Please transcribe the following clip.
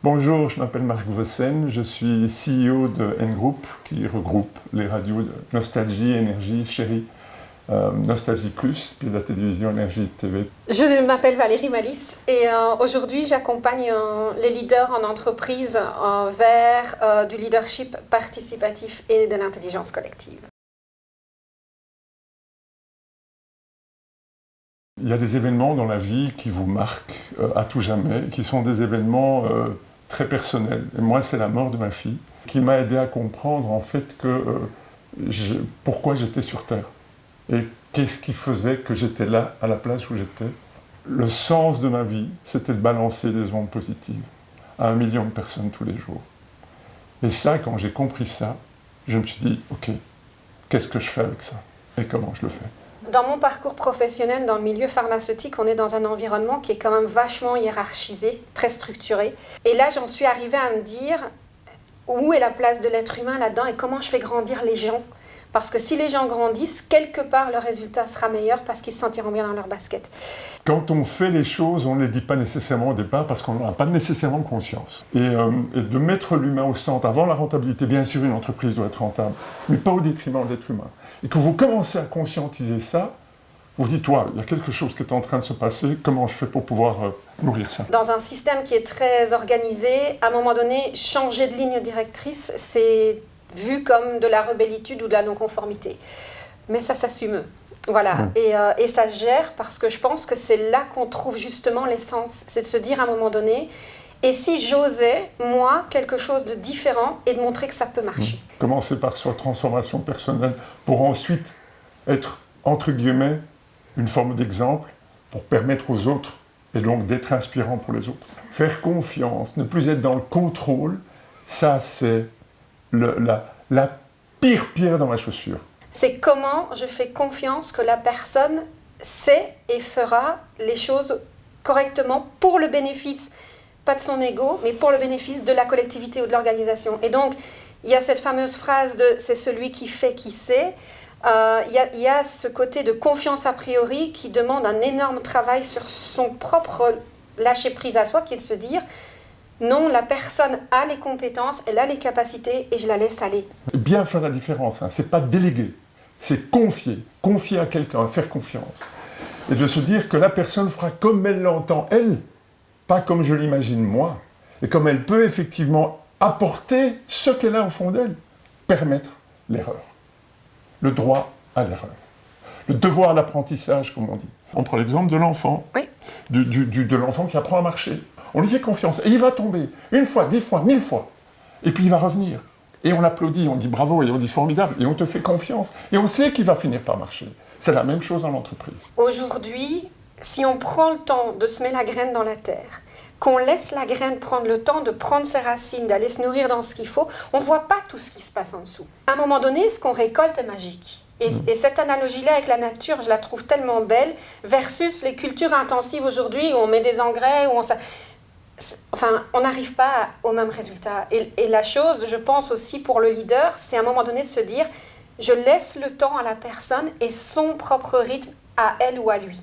Bonjour, je m'appelle Marc Vossen, je suis CEO de N-Group qui regroupe les radios de Nostalgie, Énergie, Chérie, Nostalgie Plus, puis la télévision Énergie TV. Je m'appelle Valérie Malice et aujourd'hui j'accompagne les leaders en entreprise vers du leadership participatif et de l'intelligence collective. Il y a des événements dans la vie qui vous marquent à tout jamais, qui sont des événements très personnels. Et moi, c'est la mort de ma fille qui m'a aidé à comprendre en fait pourquoi j'étais sur Terre et qu'est-ce qui faisait que j'étais là à la place où j'étais. Le sens de ma vie, c'était de balancer des ondes positives à 1 million de personnes tous les jours. Et ça, quand j'ai compris ça, je me suis dit, ok, qu'est-ce que je fais avec ça et comment je le fais? Dans mon parcours professionnel, dans le milieu pharmaceutique, on est dans un environnement qui est quand même vachement hiérarchisé, très structuré. Et là, j'en suis arrivée à me dire où est la place de l'être humain là-dedans et comment je fais grandir les gens. Parce que si les gens grandissent, quelque part, le résultat sera meilleur parce qu'ils se sentiront bien dans leur basket. Quand on fait les choses, on ne les dit pas nécessairement au départ parce qu'on n'en a pas nécessairement conscience. Et de mettre l'humain au centre, avant la rentabilité, bien sûr, une entreprise doit être rentable, mais pas au détriment de l'être humain. Et que vous commencez à conscientiser ça, vous dites, toi, il y a quelque chose qui est en train de se passer, comment je fais pour pouvoir nourrir ça? Dans un système qui est très organisé, à un moment donné, changer de ligne directrice, c'est vu comme de la rebellitude ou de la non-conformité. Mais ça s'assume. Voilà. Et ça se gère parce que je pense que c'est là qu'on trouve justement l'essence. C'est de se dire à un moment donné, et si j'osais, moi, quelque chose de différent et de montrer que ça peut marcher. Commencer par soi, transformation personnelle, pour ensuite être, entre guillemets, une forme d'exemple pour permettre aux autres, et donc d'être inspirant pour les autres. Faire confiance, ne plus être dans le contrôle, ça c'est la pire pierre dans ma chaussure. C'est comment je fais confiance que la personne sait et fera les choses correctement pour le bénéfice, pas de son ego, mais pour le bénéfice de la collectivité ou de l'organisation. Et donc, il y a cette fameuse phrase de « c'est celui qui fait qui sait ». Il y a ce côté de confiance a priori qui demande un énorme travail sur son propre lâcher-prise à soi, qui est de se dire « non, la personne a les compétences, elle a les capacités et je la laisse aller ». Bien faire la différence, hein. C'est pas déléguer, c'est confier à quelqu'un, faire confiance. Et de se dire que la personne fera comme elle l'entend, elle, pas comme je l'imagine moi, et comme elle peut effectivement apporter ce qu'elle a au fond d'elle, permettre l'erreur, le droit à l'erreur, le devoir à l'apprentissage, comme on dit. On prend l'exemple de l'enfant, oui. de l'enfant qui apprend à marcher. On lui fait confiance, et il va tomber, 1 fois, 10 fois, 1000 fois, et puis il va revenir. Et on l'applaudit, on dit bravo, et on dit formidable, et on te fait confiance, et on sait qu'il va finir par marcher. C'est la même chose dans l'entreprise. Aujourd'hui, si on prend le temps de semer la graine dans la terre, qu'on laisse la graine prendre le temps de prendre ses racines, d'aller se nourrir dans ce qu'il faut, on ne voit pas tout ce qui se passe en dessous. À un moment donné, ce qu'on récolte est magique. Et cette analogie-là avec la nature, je la trouve tellement belle, versus les cultures intensives aujourd'hui où on met des engrais, où on n'arrive pas au même résultat. Et la chose, je pense aussi pour le leader, c'est à un moment donné de se dire, je laisse le temps à la personne et son propre rythme à elle ou à lui.